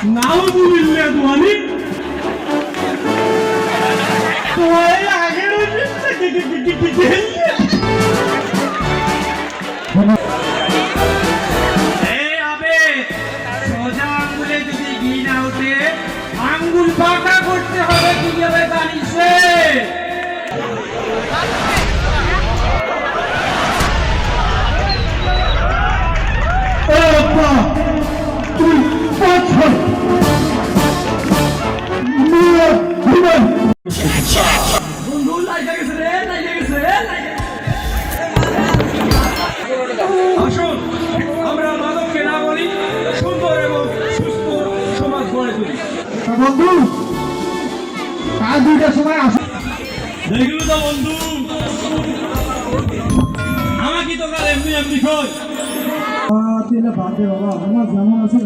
নাউজুবিল্লাহ দুয়ানি তোমার আগের সোজা আঙ্গুলে যদি ঘি না উঠে আঙ্গুল পাকা করতে হবে কিভাবে জানিস আসুন আমরা মাদককে না বলি সুন্দর এবং সুস্থ সমাজ গড়ে তুলি। বন্ধু কাল 2টার সময় আসুন। দেখলু তো বন্ধু আমাকে তো কাল এমনি এমনি খোঁজ বাদে বাবা আমার যেমন আছে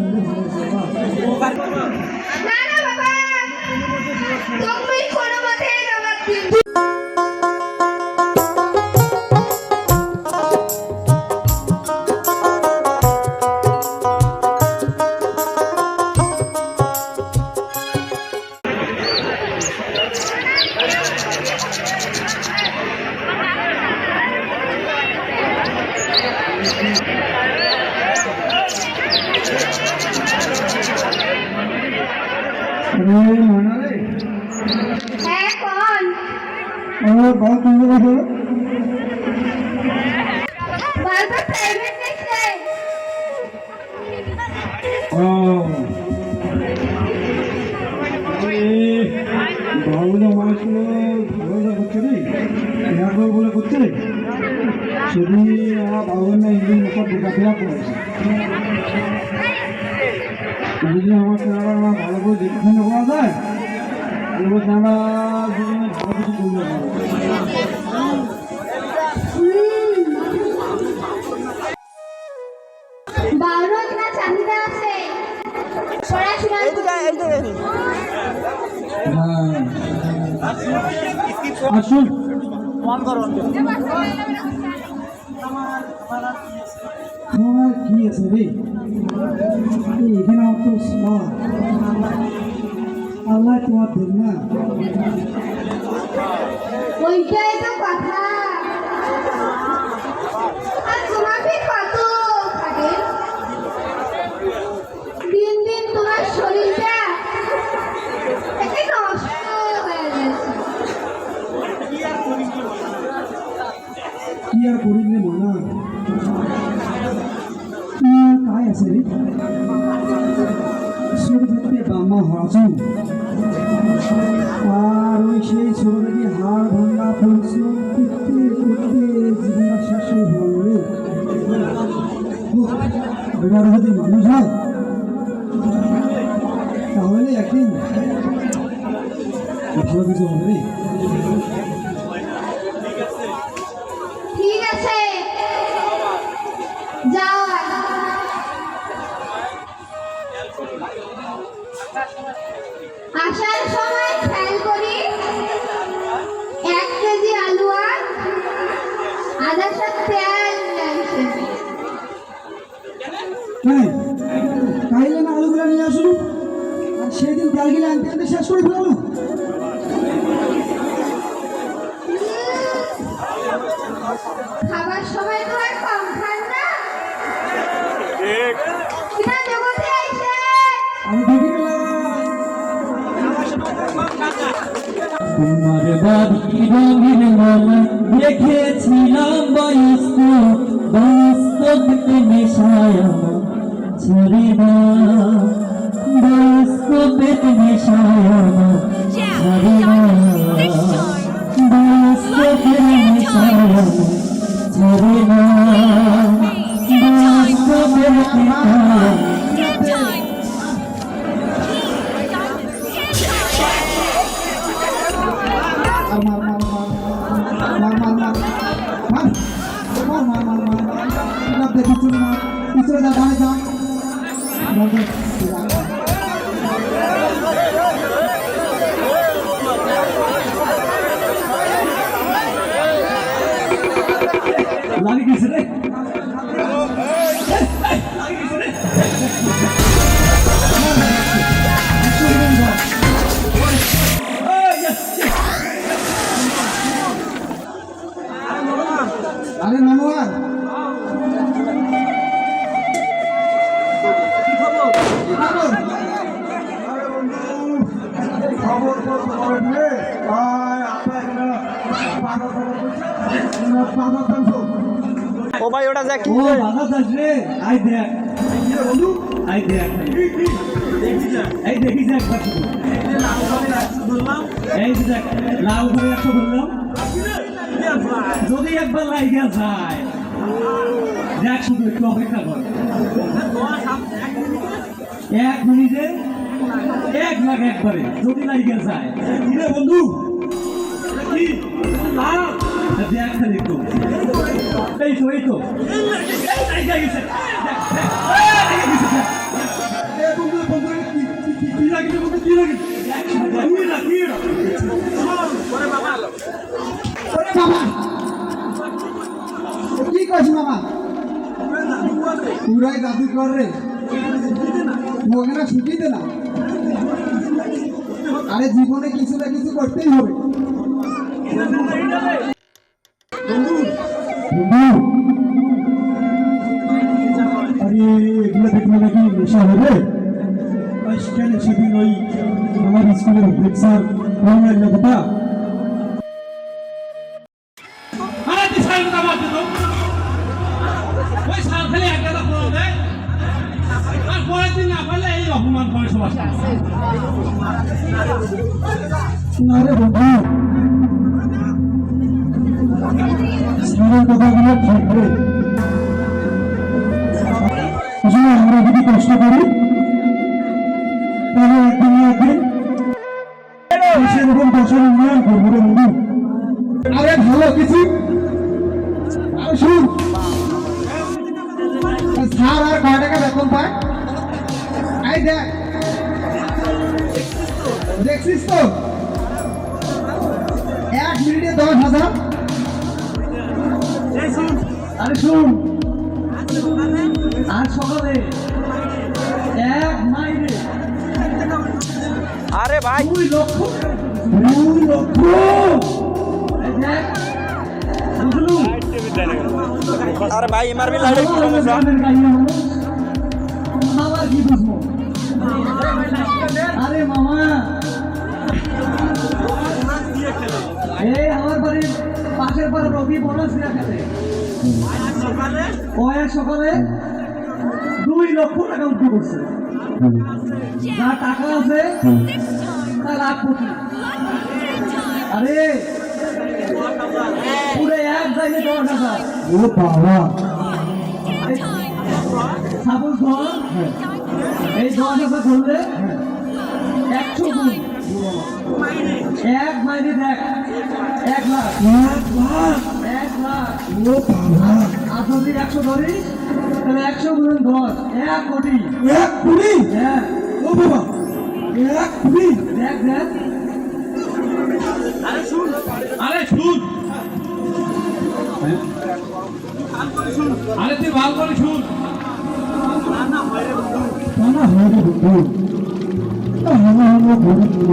বলে করছে সেদিন আমার বাবা না ইঞ্জিন সব দেখাফেরা করেছে যদি আমার চেহারা ভালো করে দেখাশোনা করা যায় ওগুলো চেহারা দুজনে ভালো কিছু করলে আসুন তোমার কি আছে রে এখানে অত আল্লাহ তোমার দেন না ওইটাই তো কথা আর তোমাকে কত থাকে দিন দিন তোমার শরীরটা নষ্ট হয়ে গেছে কি আর করিলে মানা काय আছে রে ছোটতে বামা হাজু আর ওই সেই ছোটতে হাড় ভাঙা পরিশ্রম করতে করতে জীবনটা শেষ হয়ে গেল রে এবার যদি মানুষ হয় তাহলে একদিন ভালো কিছু হবে রে ঠিক আছে যাও আসার সময় খেয়াল করি 1 কেজি আলু আর আধা সা তেল কাইলে না আলুগুলো নিয়ে আসুন আর সেদিন তেল গেলে আনতে আনতে শেষ করে ফেলালো খাবার সময় তো আর কম খান না কিনা জগতে আইছে আমি দেখি তোমার বাড়ি রঙিন মালা দেখেছিলাম বাস্তবতে মেশায়া ছেড়ে না বাস্তবতে মেশায়া ছেড়ে না বাস্তবতে মেশায়া ছেড়ে না বাস্তবতে মেশায়া Lagi di sini. Lagi di sini. খবর খবর ও ভাই ওটা দেখ ও বাধা আসলে আই দেখ বন্ধু আই দেখ এই দেখি দেখ এই যে দেখ লাউ করে 100 ধরলাম যদি একবার লাইগা যায় দেখ শুধু একটু অপেক্ষা কর 1 মিনিটে 1 লাখ একবারে যদি লাইগা যায় কিরে বন্ধু কি লাভ দেখ খালি একটু এই তো লাইগা গেছে কি লাগিছে বন্ধু কি লাগিছে কি কইছ মামা পুরাই জাদু কর রে মোগেরা ছুটিতে না আরে জীবনে কিছু না কিছু করতেই হবে বন্ধু আরে এগুলো দেখলে নাকি নেশা হবে সেখানে সেদিন ওই আমার স্কুলের লেকচার অনলাইন কথা অপমান করে সবার না রে বন্ধু স্কুলের কথাগুলো থাকবে আসলে আমরা যদি কষ্ট করি তাহলে একদিন না একদিন দেশের এবং দেশের উন্নয়ন করবো রে বন্ধু আরে ভালো কিছু আরে শুন স্যার আর কয় টাকা বেতন পায় এই দেখ দেখছিস তো 1 মিনিটে 10,000 আরে শুন আজ সকালে 1 মাইলে আরে ভাই 2 লক্ষ এই দেখ বুঝলু আরে ভাই এমআরপি লাইটে কি সমস্যা আবার কি বুঝবো আরে মামা এই আমার বাড়ির পাশের পাড়া রবি বোনাস দেওয়া খেতে ও এক সকালে 2 লক্ষ টাকা উঠে করছে যা টাকা আছে তা লাখ কোটি আরে পুরো এক জায়গায় 10,000 ও বাবা সাপোজ ধর এই 10,000 ধরলে 100 গুণ 1 মাইনে দেখ 1 লাখ 1 লাখ ও বাবা আর যদি 100 ধরিস তাহলে 100 গুণ 10 1 কোটি 1 কোটি হ্যাঁ ও বাবা 1 কোটি দেখ দেখ আরে শুন আরে তুই ভালো করে শুন না হয় রে বন্ধু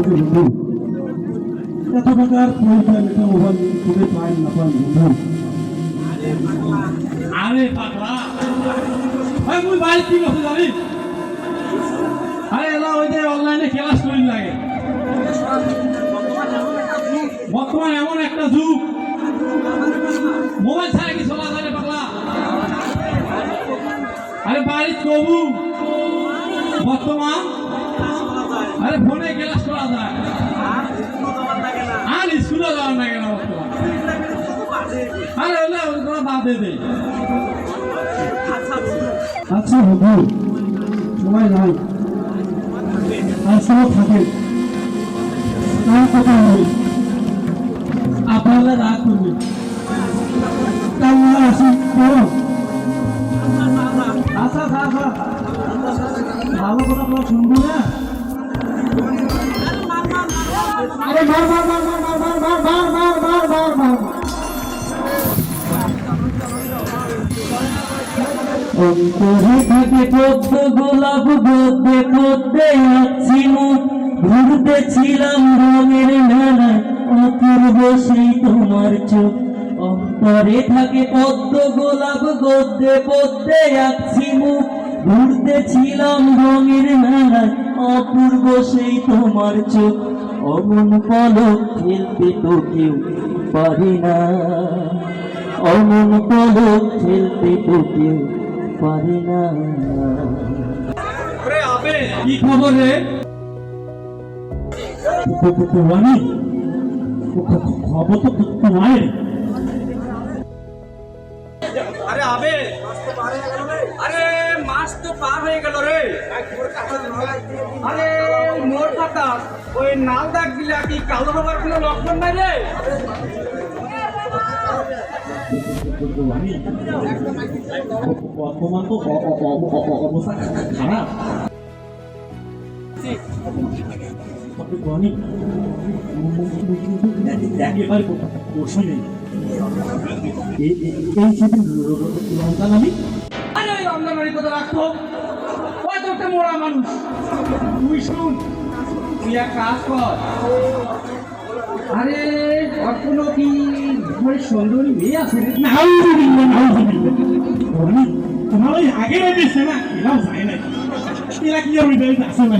বন্ধু এত টাকার প্রয়োজন এটা ওভার করে পাই না পাই বন্ধু আরে পাগলা ভাই মুই বাড়ি কি কথা জানিস আরে এলা ওই যে অনলাইনে ক্লাস করি লাগে বর্তমান এমন একটা যুগ মোবাইল ছাড়া কি চলা যায় পাগলা আরে বাড়ি কবু বর্তমান আরে ফোনে ক্লাস করা যায় আর স্কুলে যাওয়ার লাগে না বর্তমান আরে হলে ওগুলো বাদ দিয়ে দেয় আচ্ছা বন্ধু সময় নাই আসলে থাকে তার কথা নেই আপনারা রাগ করবেন তাহলে আসি করো আচ্ছা আচ্ছা ভালো কথা বলা শুনবো না আরে মার মার মার মার মার মার মার মার মার মার মার অন্তরে থাকে পদ্ম গোলাপ গদ্যে পদ্মে আছি মুখ ঘুরতেছিলাম রঙের মেলায় অপূর্ব সেই তোমার চোখ অন্তরে থাকে পদ্ম গোলাপ গদ্যে পদ্মে আছি মুখ ঘুরতে ঘুরতেছিলাম রঙের মেলায়, অপূর্ব সেই তোমার চোখ, অমন পলক ফেলতে তো কেউ পারে না, অমন পলক ফেলতে তো কেউ পারে না। কি খবর রে? রানী, খবর তো তোমার। আরে আবে, আরে মাস তো পার হয়ে গেল রে। আরে মোর কথা ওই নাল দাগ দিলে কি কালো হবার কোনো লক্ষণ নাই রে? বর্তমান তো অবস্থা খারাপ। একেবারে প্রশ্ন নেই। এই সেদিন রমজান আমি আরে ওই রমজানের কথা রাখতো, ওই তো একটা মোড়া মানুষ। তুই শুন, তুই এক কাজ কর, আরে ওর কোনো কি ঘরে সুন্দরী মেয়ে আছে রে? তোমার ওই আগে রয়েছে না, এরাও যায় না, এরা কি আর আছে না?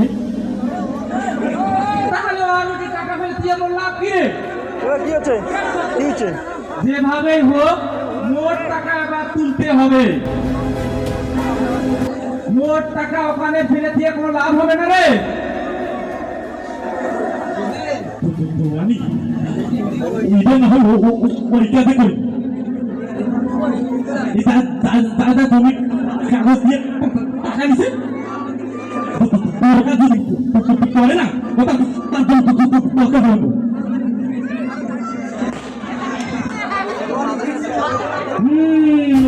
তাহলে আর ওকে টাকা ফেলে দিয়ে আমার লাভ কি রে? কি হচ্ছে? কি হচ্ছে? যেভাবেই হোক মোট টাকা এবার তুলতে হবে। মোট টাকা ওখানে ফেলে দিয়ে কোনো লাভ হবে না রে। পরীক্ষাতে করি দাদা তুমি কাগজ দিয়ে টাকা দিছে করে না,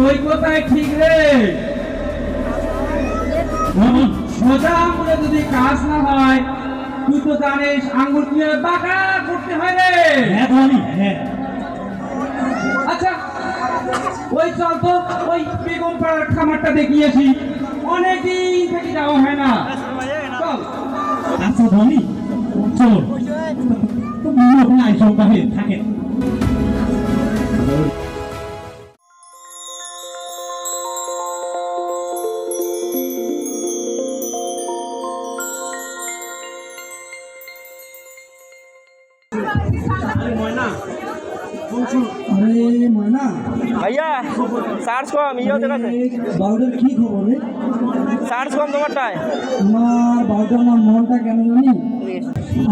ওই কথাই ঠিক রে। সোজা আঙুলে যদি কাজ না হয়, তুই তো জানিস আঙুল দিয়ে বাঁকা করতে হয় রে। হ্যাঁ আচ্ছা ওই চল তো ওই বেগম পাড়ার খামারটা দেখিয়েছি, অনেকদিন থেকে যাওয়া হয় না। চল। আচ্ছা ধনী, চলো তুমি ওখানে আইসঙ্কা হয়ে থাকে। আরে ময়না, ভাইয়া চার্জ কম, ইয়েও দেখাচ্ছে বাউটার কি খবর রে? চার্জ কম তোমারটায়। তোমার বাউটার নাম মনটা কেন জানি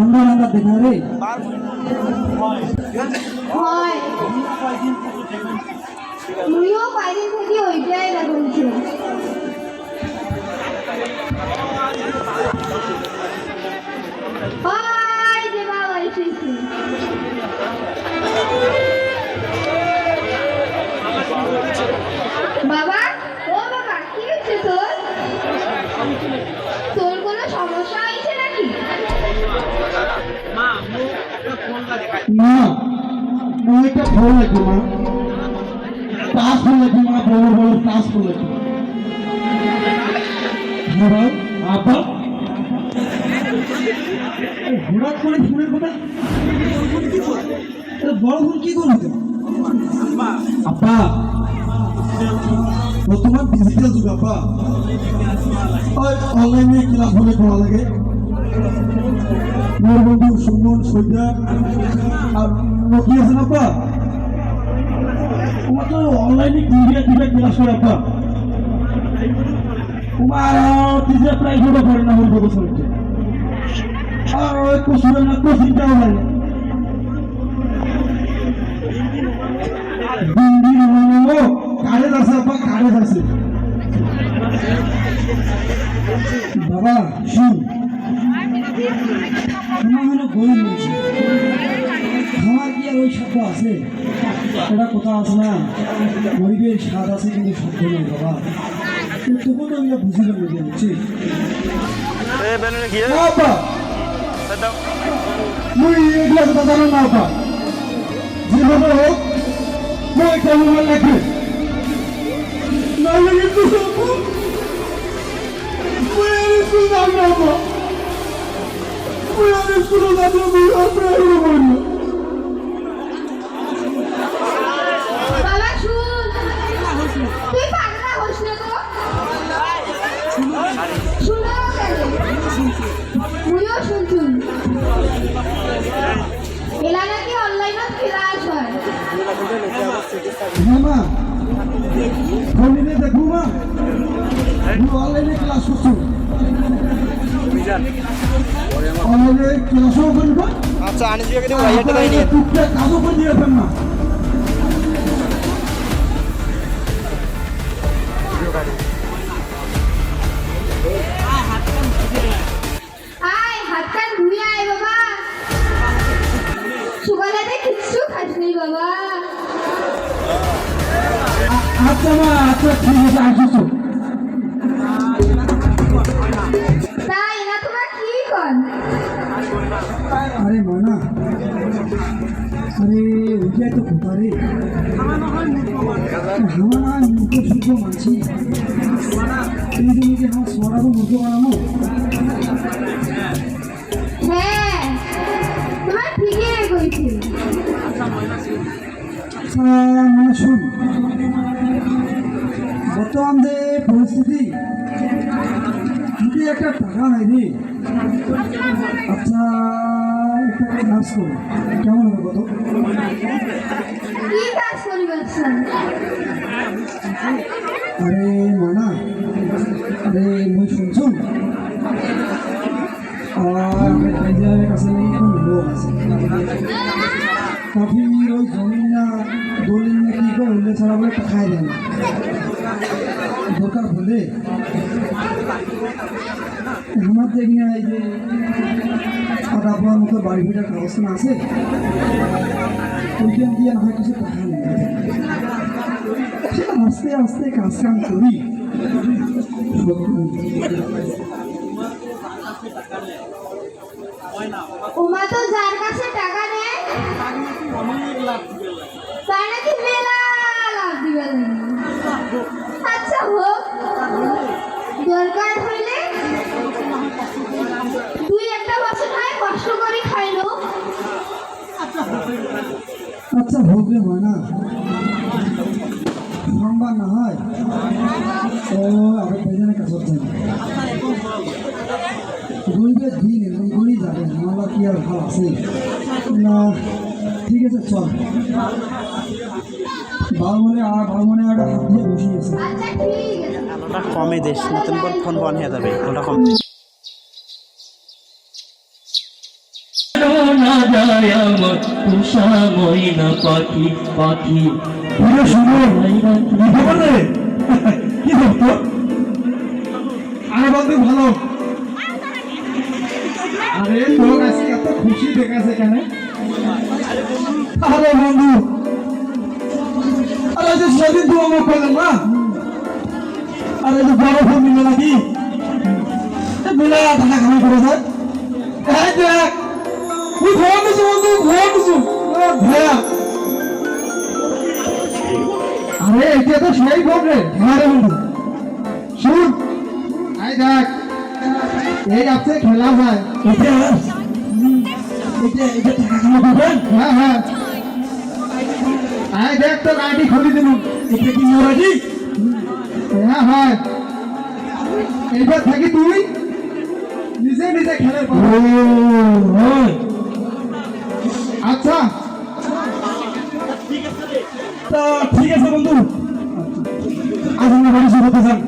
আন্দার আন্দার দেখা রে। হয় তুইও বাইরে থেকে ওইটাই বলছো। হাই যে বাবা এসেছি। বাবা, ও বাবা, কি হচ্ছে তোর? তোর কোনো সমস্যা হয়েছে নাকি? না, ওইটা ভালো লাগে মা, তাস ভালো লাগে মা, বড় বড় তাস ভালো লাগে। আপা হঠাৎ করে ফোনের কথা, বড় ফোন কি করবে? আপা বর্তমান ডিজিটাল যুগ আপা, ওই অনলাইনে ক্লাস হলে ভালো লাগে। মোর বন্ধু সুমন সৈদা আর নকি আছে না আপা, তোমার তো অনলাইনে ইন্ডিয়া টিভি ক্লাস করে আপা। তোমার টিচার প্রাইভেটও করে না হল বছর, আর ওই কোচিংটা না কোচিংটাও হয় না। কারেজ আছে আপা, কারেজ আছে। বাবা শুন, আমার হলো গরিব মানুষ, খাওয়া কি আর ওই শব্দ আছে? এটা কোথাও আছে না, গরিবের স্বাদ আছে কিন্তু শব্দ নেই বাবা। তবু তো আমি বুঝি না, বুঝে বুঝছি আপা, মুই এগুলা কথা জানো না আপা। যেভাবে হোক মই একটা মোবাইল রাখবে, নাহলে কিন্তু বাবা শুন, তুই পাগলা হোস না তো। অনলাইনে ক্লাস করছো অনলাইনে ক্লাসও করবো আচ্ছা আনিস ভাইকে দিয়ে ভাইয়াটা তাই নিয়ে টুকটাক কাজও করে দিয়ে না আয় হাত কান ধুয়ে আয় বাবা সকালে কিচ্ছু খাসনি বাবা আচ্ছা মা আচ্ছা ঠিক আছে আসছো তাই না তোমার কি কর আরে মানা আরে ওইটাই তো কথা রে আমার মুখ শুদ্ধ মানছি তুমি কি আমার সোনারও মুখ বানাবো হ্যাঁ তোমার ঠিকই কইছি মানে শুন বর্তমান যে পরিস্থিতি যদি একটা টাকা নাই রে আচ্ছা একটা কাজ করো কেমন হবে কত কি কাজ করি বলছেন আরে মানা আরে মুই শুনছুন আমার পাঞ্জাবের কাছে কোন লোক আছে কাফি ওই জমিন না দলিল না কি করে হইলে ছাড়া বলে টাকায় দেয় না দরকার হলে আমার দেখি না এই যে আধা পাওয়ার মতো বাড়ি ভিটার ব্যবস্থা আছে ওইখান দিয়ে না হয় কিছু টাকা নেই আস্তে আস্তে কাজ কাম করি ওমা তো যার কাছে টাকা নেয় তার নাকি মেলা লাভ দিবে আচ্ছা হোক দরকার হইলে দুই একটা বছর হয় কষ্ট করে খাইলো আচ্ছা হোক রে ময়না সম্ভব না হয় ও আগে পেছনে কাজ করতে গরিবের দিন এরকম করেই যাবে আমার কি আর ভালো আছে না ঠিক আছে চল বাবু মনে একটা হাত দিয়ে বসিয়েছে আচ্ছা ঠিক আছে আলোটা কমে দেশ নতুন করে ফোন বন হয়ে যাবে আলোটা কম না যায় আমার তুষা ময়না পাখি পাখি ঘুরে শুনো খবর রে কি করতো আরে বন্ধু ভালো আরে তোর কাছে এত খুশি দেখাছে কেন আরে বন্ধু আরে যে সেদিন তো আমার করলাম না আরে যে বড় ফোন নিল নাকি মিলা টাকা খালি করে দেয় এই দেখ তুই ফোন দিছো বন্ধু ফোন দিছো ভাইয়া আরে এটা তো সেই ফোন রে হ্যাঁ রে বন্ধু শুন আই দেখ এই আপসে খেলা যায় এটা টাকা খালি করবেন হ্যাঁ হ্যাঁ আই দেখ তো গাড়ি খুলি দিন এটা কি মোরাজি হ্যাঁ হ্যাঁ এইবার থাকি তুই নিজে নিজে খেলে আচ্ছা তা ঠিক আছে বন্ধু আজ আমরা বাড়ি শুরু করতে যান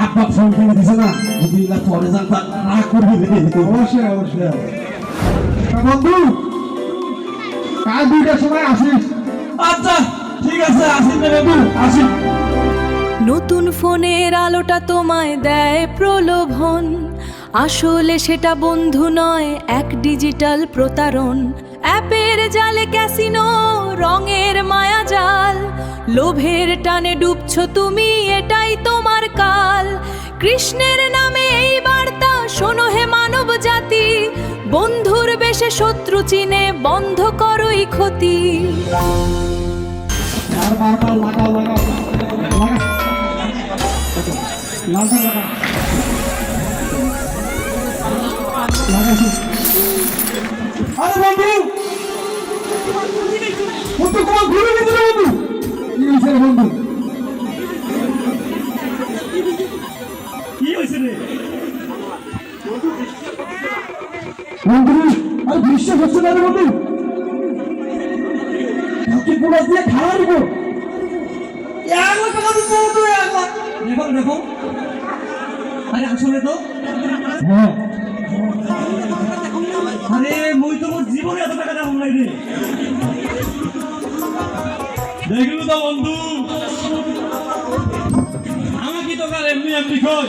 আব্বা ফোন কিনে দিছে না যদি না পরে যান তা না করবি অবশ্যই অবশ্যই বন্ধু কাল 2টার সময় আসিস আচ্ছা ঠিক আছে আসিস না বন্ধু আসিস নতুন ফোনের আলোটা তোমায় দেয় প্রলোভন আসলে সেটা বন্ধু নয় এক ডিজিটাল প্রতারণ অ্যাপের জালে ক্যাসিনো রঙের মায়াজাল লোভের টানে ডুবছো তুমি এটাই তোমার কাল কৃষ্ণের নামে এই বার্তা শোনো হে মানব জাতি বন্ধুর বেশে শত্রু চিনে বন্ধ করোই ক্ষতি আরে বন্ধু বন্ধু তোমার ঘুরে গেছে বন্ধু কি হয়েছে বন্ধু কি হয়েছে রে বন্ধু আর বৃষ্টি হচ্ছে না রে বন্ধু কাউকে পোড়া দিয়ে খাওয়া দিব 1 লাখ টাকা দিতে হবে 1 লাখ দেখো দেখো আরে আসলে তো হ্যাঁ আরে মই তো মোর জীবনে এত টাকা দাম নাই রে দেখলু তো বন্ধু আমাকে তো কার এমনি এমনি কই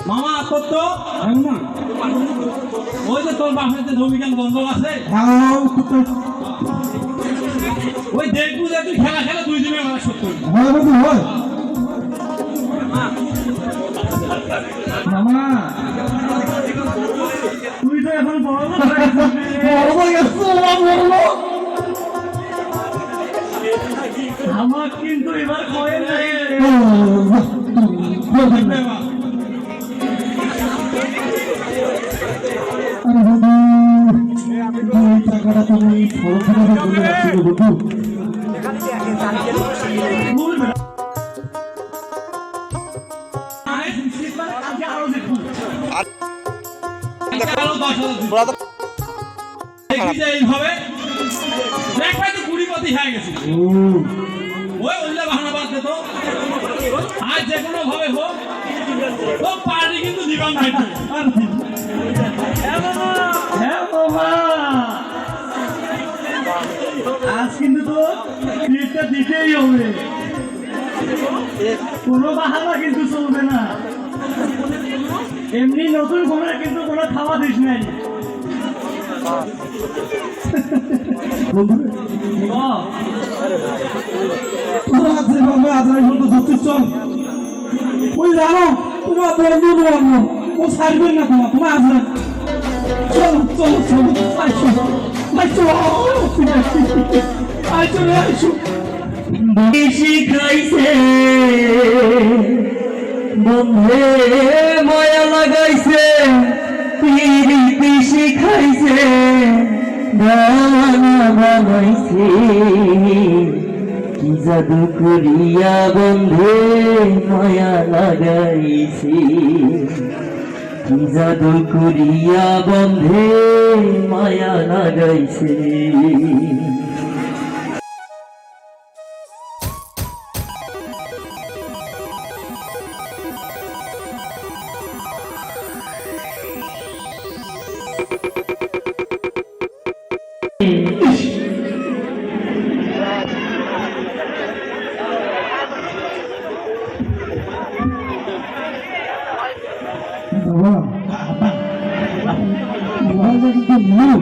মামা তোর তো না ওই যে তোর বাসায় যে জমিকান বন্ধ আছে ওই দেখবো যে তুই খেলা খেলা 2 দিনের মেলা শোধ করবি হয় বন্ধু হয় মামা তুই তো এখন বড় বড় গেছো আমার কিন্তু এবার কয়ে নাই আরে বন্ধু এই টাকাটা তুমি ফলখানাতে বলে রাখছিল বন্ধু এইভাবে দেখাই তো 20 হয়ে গেছে ওই ওইলা বাহানা বাদ দে তো আজ যে কোনো ভাবে হোক তো পার্টি কিন্তু দিবান নাই তো হ্যাঁ বাবা আজ কিন্তু তো ট্রিটটা দিতেই হবে কোনো বাহানা কিন্তু চলবে না এমনি নতুন ঘোড়া কিন্তু কোনো খাওয়া দিস নাই বন্ধু তোরা আছে বাবা আদায় বন্ধু ধরতে চল ওই জানো তোমার বন্ধু বন্ধু ও ছাড়বেন না তোমার আসবেন চল চল চল আইসো আইসো আইসো আইসো বেশি খাইছে বন্ধে মায়া লাগাইছে পিরিতি শিখাইছে গানা বানাইছে কি জাদু করিয়া বন্ধে মায়া লাগাইছে কি জাদু করিয়া বন্ধে মায়া লাগাইছে বাবা বাবা কিন্তু নেই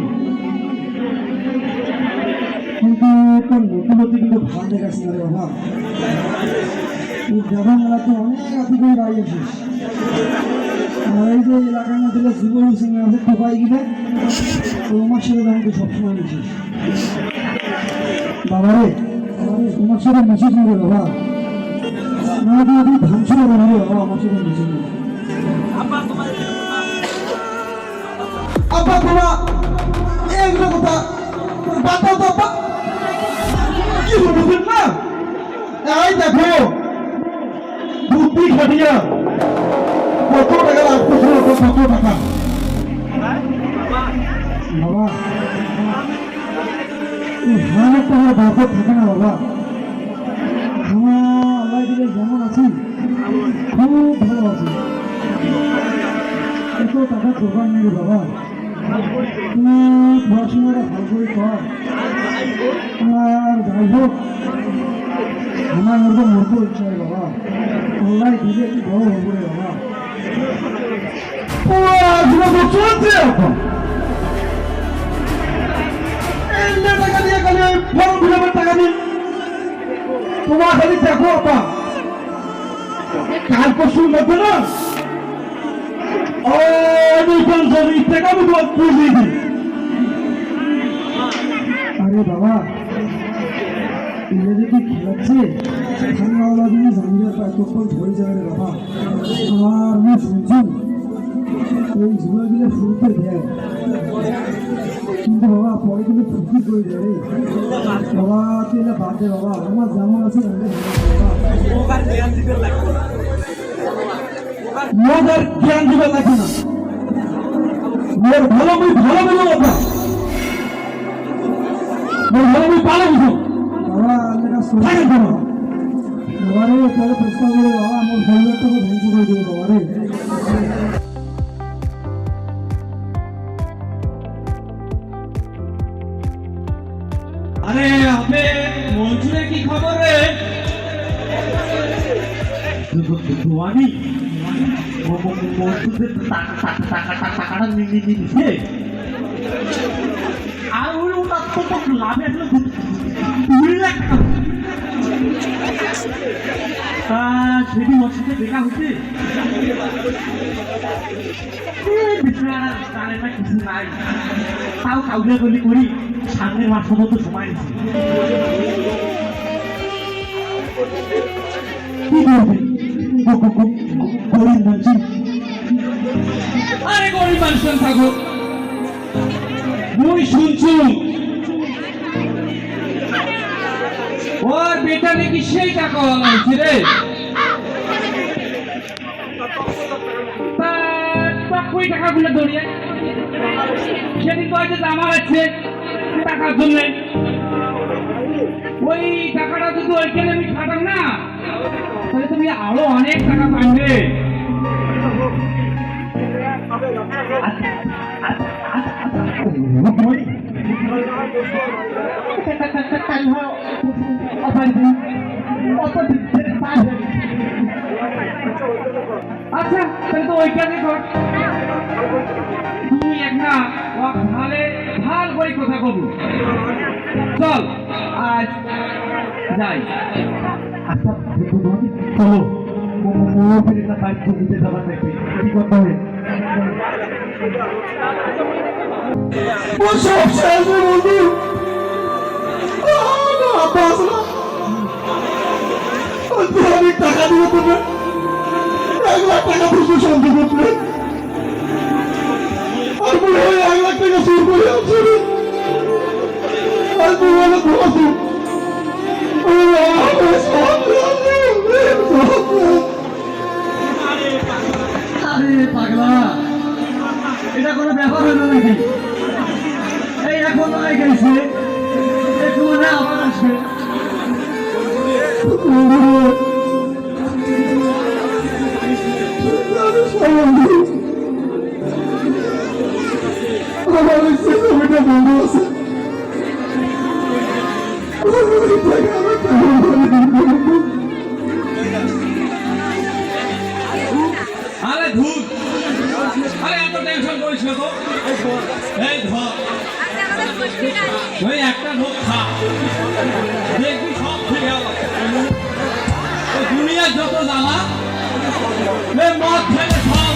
কিন্তু তোর নতুনতি কিন্তু ভালো দেখাচ্ছে না রে বাবা তুই যাবা মেলাতে অনেক আতি করে দাঁড়িয়েছিস আর এই যে এলাকার মধ্যে যুব সিং আছে টোকাই গিলে তোমার সাথে আমাকে সবসময় মিশিস বাবা রে তোমার সাথে মিশিস না রে বাবা না তুই ধ্বংস করে রে বাবা আমার সাথে মিশিস না আব্বা তোমা এগুলো কথা বাতাও তো আব্বা কি বলবেন না এই দেখো বুদ্ধি খাটিয়া কত টাকা লাভ করছিল কত টাকা বাবা এই হাজার টাকার বাপর থাকে না বাবা আমার আল্লাহ দিলে যেমন আছি খুব ভালো আছি এত টাকা দোকান নেই বাবা তুমি পড়াশোনাটা ভালো করে কর আর যাই হোক আমার মতো মরবো ইচ্ছা বাবা আল্লাহ দিলে একটু বড় হবো রে বাবা পড়াশোনা তো চলছে এখন টাকা দিয়ে খালি ফর্ম ফিলাপের টাকা দিন তোমার খালি দেখো আপা কাল পরশুর মধ্যে না আরে বাবা যদি খেলাচ্ছে ঠান্ডাওয়ালা দিন জানিয়ে তখন ধরে যাবে রে বাবা আমার আমি শুনছি এই ঝুলাগুলো ফুলতে দেয় কিন্তু বাবা পরে কিন্তু ফুটি করে দেয় বাবা তুই এটা বাদ দে বাবা আমার যেমন আছে মোদের জ্ঞান দিবে লাগে না মোর ভালো মুই ভালো বলো বাবা মোর ভালো মুই পালে বুঝো বাবা আল্লাহ বাবারে তাহলে প্রস্তাব করে বাবা আমার পরিবারটাকে ধ্বংস করে দেবে বাবারে। আরে আপে মঞ্জুরের কি খবর রে? দোয়ানি মঞ্জুরের টাকাটা নিচ্ছে আর ওটা তো লাভে আসলে 2 লাখ টাকা। সেটি ওর সাথে দেখা হচ্ছে জানে না কিছু নাই, তাও কাউকে বলি করি সামনের মাস পর্যন্ত সময় নিচ্ছে। কি করবে গরিব বলছি? আরে গরিব মানুষের থাকো, মুই শুনছু ওর বেটা নাকি সেই টাকা হয়েছে রে। কই টাকাগুলো ধরিয়ে সেদিন কয়েছে আমার আছে টাকার জন্য, ওই টাকাটা যদি ওইখানে আমি খাটাম না তাহলে তুমি আরো অনেক টাকা পাবে। আচ্ছা তাহলে তো ওইখানে কর, তুই একটা ভালে ভাল করে কথা কব। চল আজ যাই। আচ্ছা চলো বাড়িতে দিতে যাবার দেখি কি করতে হবে। অনেক টাকা দিয়ে দেবে, 1 লাখ টাকা বুঝতে সন্দেহ করলে আর মনে হয় 1 লাখ টাকা সুর করে আছে আর মনে ধোয়াছে। আরে পাগলা, এটা কোনো ব্যাপার হলো নাকি? এই এখন নয় গেছে, একটু মনে আবার আসবে। আমার ছবিটা বন্ধ আছে। আরে ধুর, আরে এত টেনশন করিস না তো। এই ধর ওই একটা ঢোক খা, দেখবি সব ঠিক গেল। দুনিয়ার যত জ্বালা মদ খেলে সব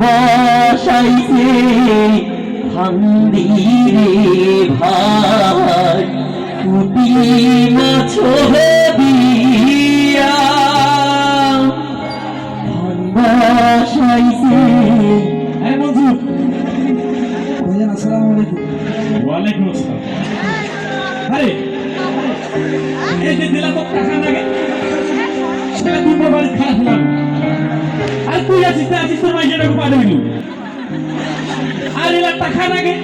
বসাইছে হান্দিরে ভাই কুটি মাছ দিয়া বসাইছে। হ্যাঁ বন্ধু, ভাইজান আসসালামু আলাইকুম। ওয়ালাইকুম আসসালাম। আরে এই যে দিলাম টাকা লাগে সেটা তুই মোবাইল খারাপ হলাম, আর তুই আছিস তোর মাইকেটাকে পাঠাবি আর এলা টাকা লাগে।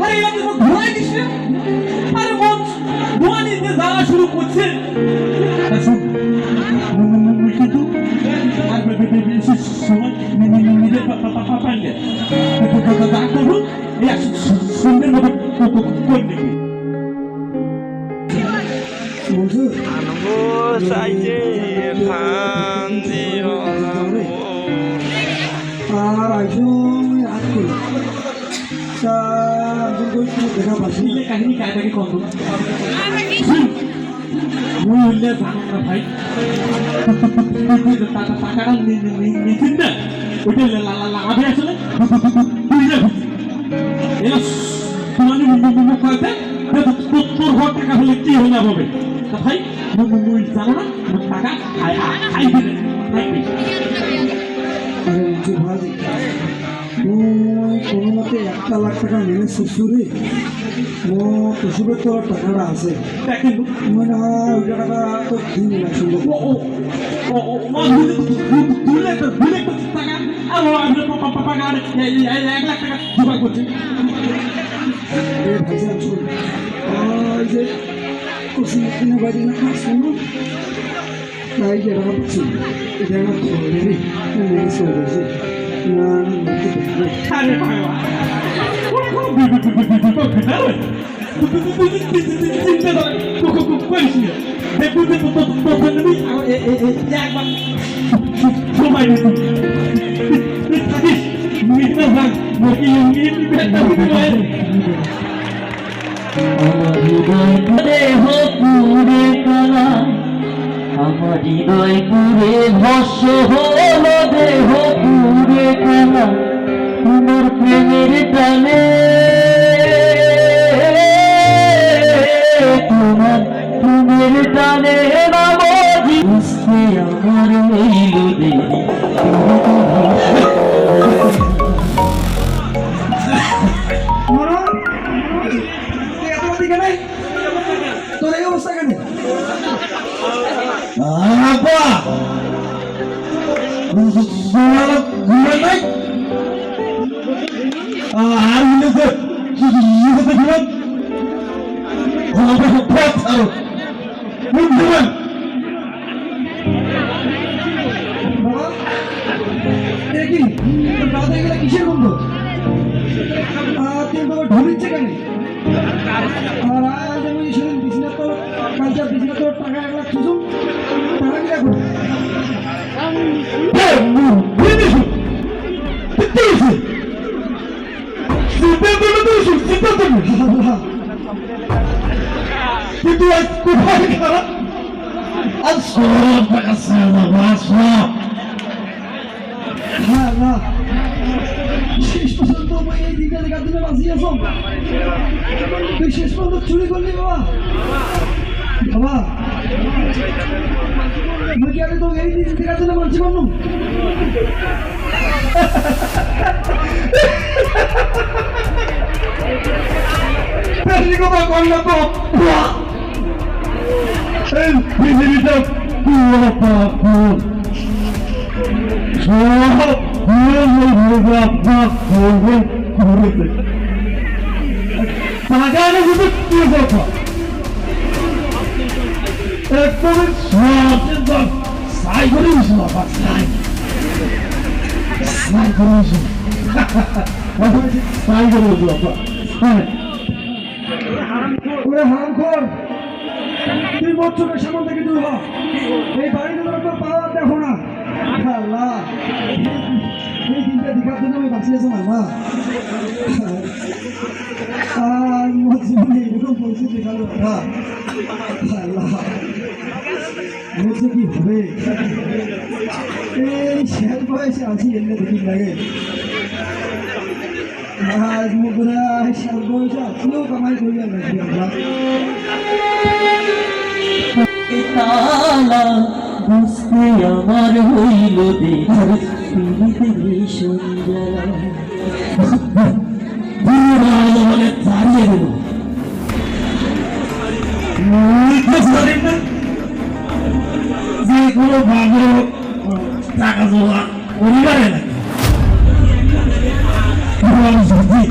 আরে এলা তুই ধোয়াই দিস না, আরে মন ধোয়া নিতে যাওয়া শুরু করছে। কিন্তু আর সময় নিজের পাইলে ডাক্তার এই সুন্দর মতো করে দেখবি। আর আইসো রাত করে দেখা পাচ্ছি কাহিনী কায়দাকে কত মুই হইলে জানো না ভাই টাকাটা নিচ্ছেন না ওইটা লাগাবে আসলে এরা সোনালি মুখ কয়েছে তোর ঘর টাকা হলে কি হয়ে যাবে তা ভাই মুই জানো না টাকা খাই দিলে আরে মঞ্জু ভাই কোনো মতে 1 লাখ টাকা মেনে শ্বশুরে শ্বশুরের তো টাকাটা আছে দেখেন মনে হয় ওই টাকাটা তো দিন না শুনবো $1 লাখ টাকা জোগাড় করছে ভাইজান শোন ওই যে কুসুম কিনে বাড়ি না শুনো তাই যে টাকা পাচ্ছি এটা আমার ধরে মেনে চলেছে না আরে বাবা আমার হৃদয় পুরে ভস্য হলো দেহ পুরে কানা তোমার প্রেমের টানে তোমার প্রেমের টানে নামাজি বুঝতে আমার হইল দেরি তোর এই অবস্থা কেন কিসের বন্ধু তুমি তোমার ঢুলিচ্ছে কেন আর আজ আমি সেদিন বিছনা তো কালচার বিছনা তো টাকা 1 লাখ খুঁজুম টাকা কি রাখো কিন্তু আজ কোথায় খারাপ আজ সব টাকা হ্যাঁ না শেষ পর্যন্ত এই দিনটা দেখার জন্য বাঁচিয়েছ তুই শেষ পর্যন্ত চুরি করলি বাবা বাবা আমি কি আগে তো এই দিন দেখার জন্য মানছি করলু বেশি কথা করলে তো এই পৃথিবীটা পুরো পাপ সব টাকার শুধু কি কথা একদম সব সাই করে দিয়েছিল সাই করে দিয়েছিল সাই করে দিয়েছিল ওরে হারামখোর তুই মোট চোখের সামনে থেকে দূর হ এই বাড়িতে তো পাওয়া দেখো না আল্লাহ এই দিনটা দেখার জন্য আমি বাঁচিয়েছি আল্লাহ আর মোট জীবনে এরকম পরিস্থিতি গেল আল্লাহ বলছে কি হবে এই শেষ বয়সে আছি এমনি দেখি লাগে আজ মুখরা শেষ বয়সে আছিও কামাই করিয়া লাগবে আল্লাহ তালা বুঝতে আমার হইল দেহ ভীষণ বলে দাঁড়িয়ে দেব যে কোনো ভাবে টাকা জোগা পরিবারে লাগে যদি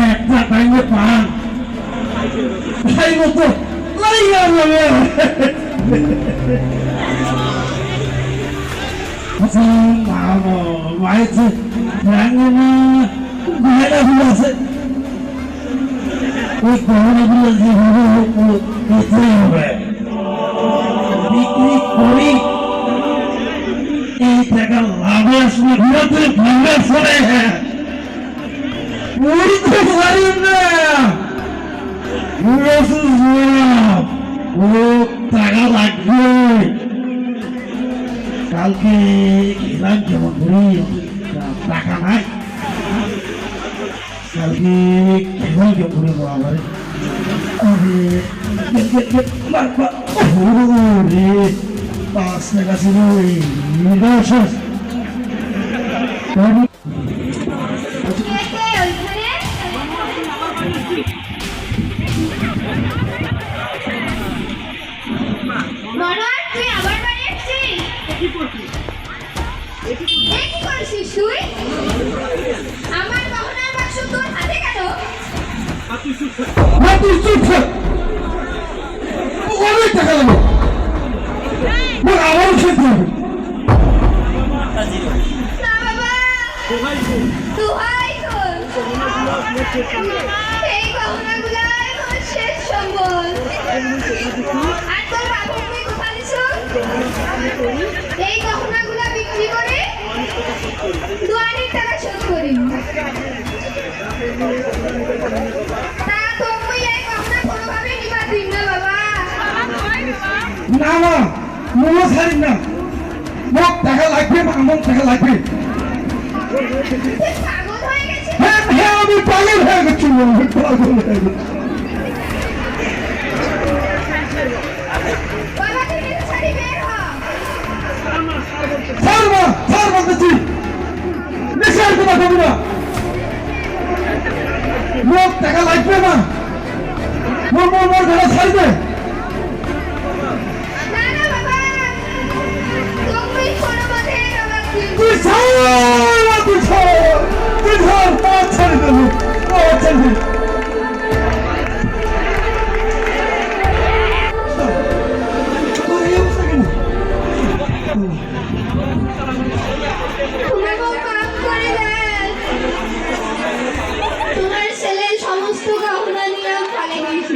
একটা টাইমে পান তাই মতো লাইয়া যাবে মায়েছে ভাইরা ভুল আছে ওই গহনাগুলো যে হবে হবে বিক্রি করি এই টাকা লাভে আসলে ঘুরাতে ভাঙা ফলে উড়তে পারি না ও টাকা লাগবে কালকে খেলাম কেমন করে টাকা নাই কালকে খেলাম কেমন করে বাবারে রে 5 টাকা ছিল কে কে ওইখানে? মনোয়ার, তুই আবার বাড়ি আসছিস? এ কি করছিস তুই? আমার গহনার বাক্স তোর হাতে কেন? অনেক টাকা লাগবে আমারও খেতে হবে না বাবা, দোহাই তোর। এই গহনাগুলাই তোর শেষ সম্বল। আর তোর বাবা তুই কোথায় দিছ? এই গহনাগুলা বিক্রি করে দুয়ারির টাকা শোধ করি। তা তুমি এই গহনা কোনোভাবে নিবা দিন না বাবা। না মা মোমো ছাড়ি না মোক টাকা লাগবে মা মোক টাকা লাগবে তুই পাগল হয়ে গেছিস? হ্যাঁ হ্যাঁ আমি পাগল হয়ে গেছি আমি পাগল হয়ে গেছি বাবা তুই ছাড়ি বের হ। ছাড় বলতেছি নেশার কথা কবি না মোক টাকা লাগবে না মোর টাকা ছাড়ি দে না না বাবা, তুমি কোনো মতে বাবা তুই ছাড় পাঁচ ছাড়ি দেবো পাঁচ ছাড়ি দে তোমাকেও মাফ করে দেন। তোমার ছেলের সমস্ত গহনা নিয়ে আমি পালিয়ে গেছি।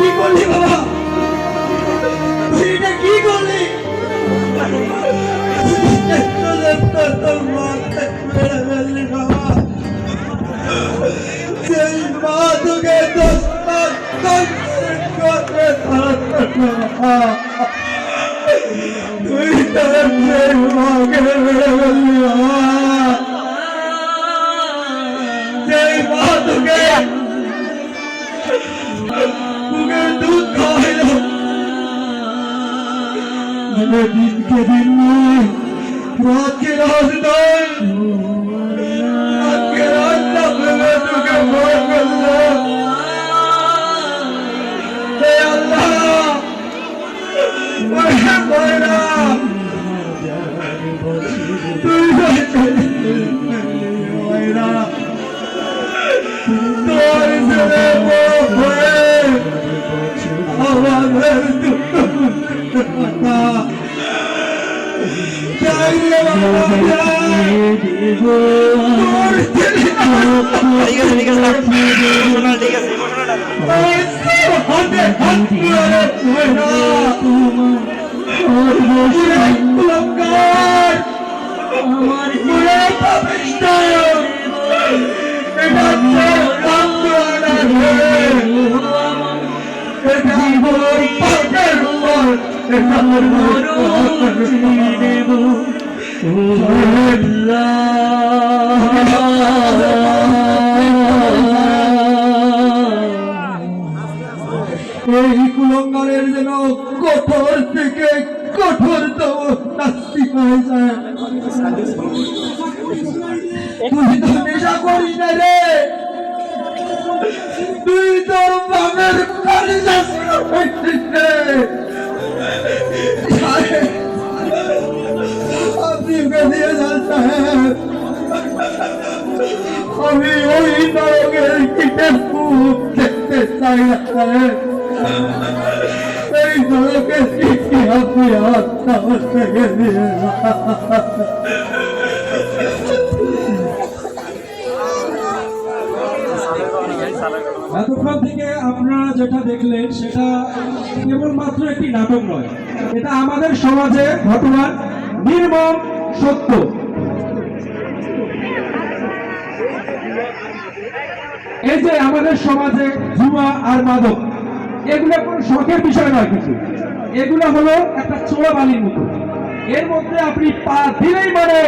কি করলি বাবা তুই এটা কি করলি তোর মাথায় মেরে ফেললি বাবা সেই মা তোকে তুই তোর মাকে মেরে ফেললি বাবা সেই মা তোকে বুকের দুধ খাওয়াইল দিনকে দিন নয় রাতকে রাত নয় আজকে রাতটা ভেবে তোকে ভয় করল হে আল্লাহ ভয় না তুই ভয় না তোর ছেলে ভয়ে আমাদের দুঃখ যাই রে বাবা যাই তোর ছেলে হাতে হাত ধরে ভয় না কুলঙ্কার আমার পুরে পাপিষ্ঠ এটা তোর কাম না রে এটা মোর পাপের উপর এটা মোর দেব এই কুলঙ্গারের যেন কঠোর থেকে কঠোরতম শাস্তি হয়ে যায় তুই তো নেশা করিস না রে তুই আপনি ওকে দিয়ে যান সাহেব, আমি ওই নরকের কীটের মুখ দেখতে চাই না সাহেব। এই নরকের কীটকে আপনি হত্যা থেকে দিয়ে এতক্ষণ থেকে আপনারা যেটা দেখলেন সেটা কেবলমাত্র একটি নাটক নয়, এটা আমাদের সমাজে ঘটনার নির্মম সত্য। এই যে আমাদের সমাজে জুয়া আর মাদক, এগুলো কোনো শখের বিষয় নয়, কিন্তু এগুলো হলো একটা চোরা বালির মতো। এর মধ্যে আপনি পা দিলেই মানে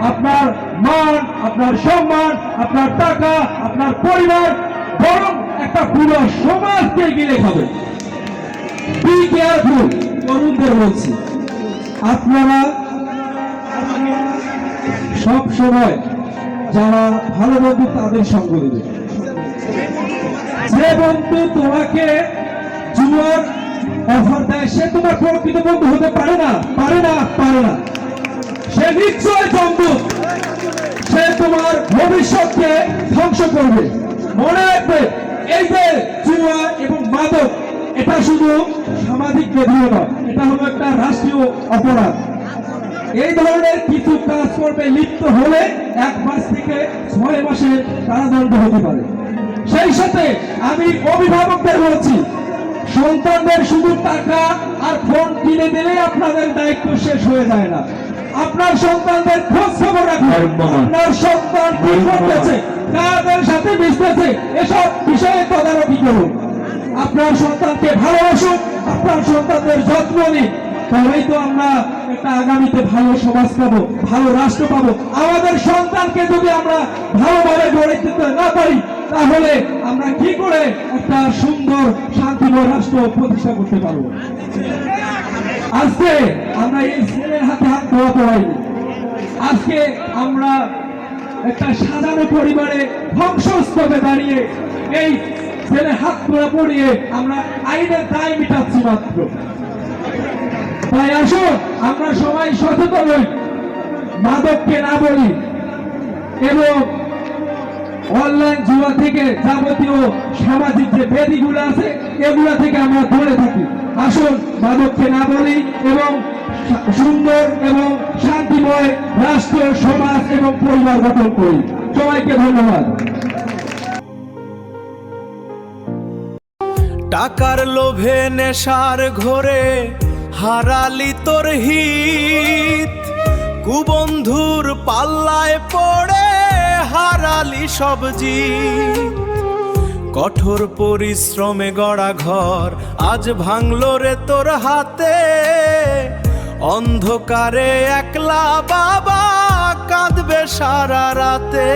আপনার মান, আপনার সম্মান, আপনার টাকা, আপনার পরিবার, বরং একটা পুরো সমাজকে গিলে খাবে। বি কেয়ারফুল, তরুণদের বলছি, আপনারা সব সময় যারা ভালো বন্ধু তাদের সঙ্গ দেবে। যে বন্ধু তোমাকে জুয়ার অফার দেয় সে তোমার প্রকৃত বন্ধু হতে পারে না, পারে না, পারে না। সে নিশ্চয় বন্ধু, সে তোমার ভবিষ্যৎকে ধ্বংস করবে। মনে রাখবে, এই যে জুয়া এবং মাদক, এটা শুধু সামাজিক ব্যাধিও নয়, এটা হলো একটা রাষ্ট্রীয় অপরাধ। এই ধরনের কিছু কাজ করবে লিপ্ত হলে 1 মাস থেকে 6 মাসের কারাদণ্ড হতে পারে। সেই সাথে আমি অভিভাবকদের বলছি, সন্তানদের শুধু টাকা আর ফোন কিনে দিলে আপনাদের দায়িত্ব শেষ হয়ে যায় না। আপনার সন্তানদের খোঁজ খবর রাখুন, আপনার সন্তান কি করতেছে, কাদের সাথে মিশতেছে, এসব বিষয়ে তদারকি করুন। আপনার সন্তানকে ভালোবাসুন, আপনার সন্তানদের যত্ন নিন, তবেই তো আমরা একটা আগামীতে ভালো সমাজ পাবো, ভালো রাষ্ট্র পাবো। আমাদের সন্তানকে যদি আমরা ভালোভাবে গড়ে তুলতে না পারি, তাহলে আমরা কি করে একটা সুন্দর শান্তিময় রাষ্ট্র প্রতিষ্ঠা করতে পারবো? আজকে আমরা এই ছেলের হাতে হাত ধোয়া পড়াইনি, আজকে আমরা একটা সাজানো পরিবারে ধ্বংসস্তূপে দাঁড়িয়ে এই ছেলে হাত ধোয়া পড়িয়ে আমরা আইনের দায় মিটাচ্ছি মাত্র। তাই আসুন আমরা সবাই সচেতন হই, মাদককে না বলি এবং অনলাইন জুয়া থেকে যাবতীয় সামাজিক যে ব্যাধিগুলো আছে এগুলা থেকে আমরা দূরে থাকি। আসুন মাদককে না বলি এবং সুন্দর এবং শান্তিময় রাষ্ট্র, সমাজ এবং পরিবার গঠন করি। সবাইকে ধন্যবাদ। টাকার লোভে নেশার ঘোরে হারালি তোর হিত, কুবন্ধুর পাল্লায় পড়ে হারালি সবজি। কঠোর পরিশ্রমে গড়া ঘর আজ ভাঙলো রে তোর হাতে, অন্ধকারে একলা বাবা কাঁদবে সারা রাতে।